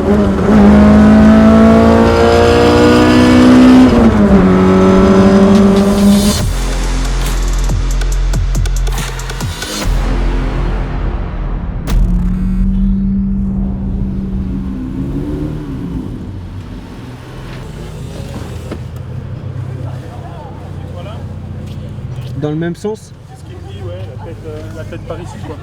Dans le même sens? C'est ce qu'il me dit, ouais, la tête par ici, quoi.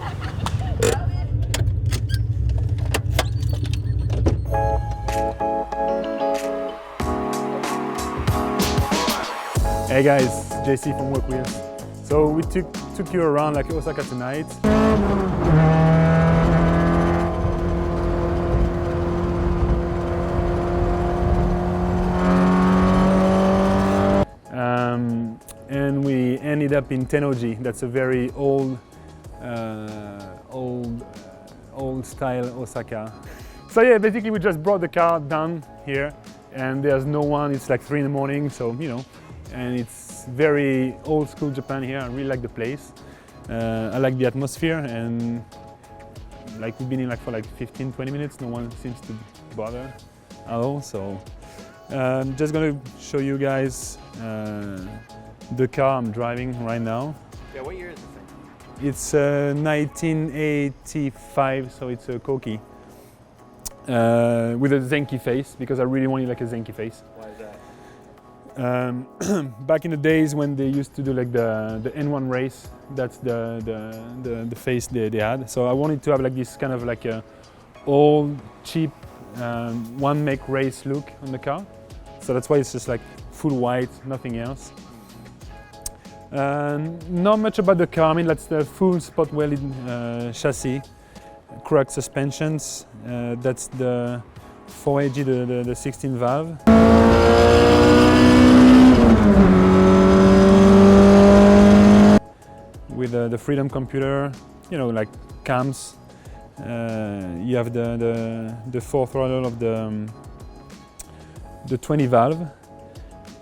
Hey guys, JC from Work Wheels. So we took you around like Osaka tonight. And we ended up in Tennoji. That's a very old style Osaka. So yeah, basically we just brought the car down here, and there's no one. It's like 3 in the morning, so you know, and it's very old school Japan here. I really like the place. I like the atmosphere, and like we've been in like for like 15-20 minutes. No one seems to bother at all. So I'm just gonna show you guys the car I'm driving right now. Yeah, what year is this thing? It's 1985, so it's a Koki with a Zenki face, because I really wanted like a Zenki face. Why is that? Back in the days when they used to do like the N1 race, that's the face they had. So I wanted to have like this kind of like a old, cheap, one make race look on the car. So that's why it's just like full white, nothing else. Not much about the car. I mean, that's the full spot welded chassis, cracked suspensions. That's the 4AG, the 16 valve. With the Freedom computer, you know, like cams. You have the 4 throttle of the 20 valve.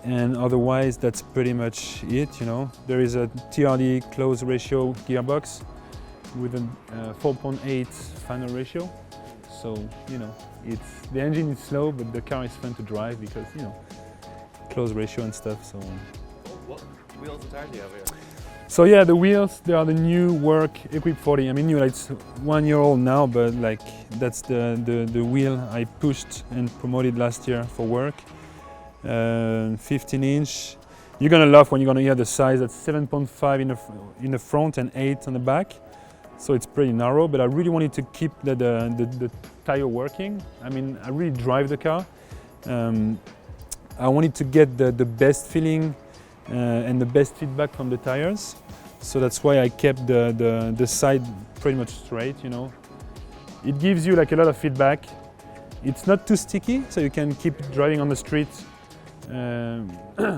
And otherwise, that's pretty much it, you know. There is a TRD close ratio gearbox with a 4.8 final ratio. So, you know, the engine is slow, but the car is fun to drive because, you know, close ratio and stuff, so. What wheels and tires do you have here? So yeah, the wheels, they are the new Work Equip 40. I mean, you know, it's 1 year old now, but like, that's the wheel I pushed and promoted last year for Work. 15 inch. You're gonna love when you're gonna hear the size. That's 7.5 in the front and 8 on the back. So it's pretty narrow, but I really wanted to keep the tire working. I mean, I really drive the car. I wanted to get the best feeling and the best feedback from the tires. So that's why I kept the side pretty much straight, you know. It gives you like a lot of feedback. It's not too sticky, so you can keep driving on the street.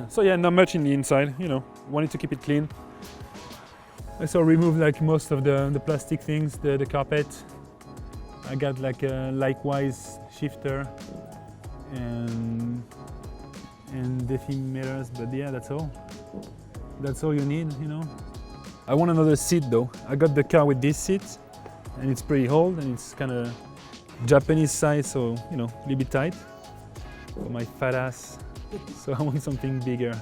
So yeah, not much in the inside, you know, wanted to keep it clean. I also removed like most of the plastic things, the carpet. I got like a likewise shifter and defi mirrors, but yeah, that's all. That's all you need, you know. I want another seat though. I got the car with this seat, and it's pretty old and it's kind of Japanese size, so you know, a little bit tight for my fat ass. So I want something bigger.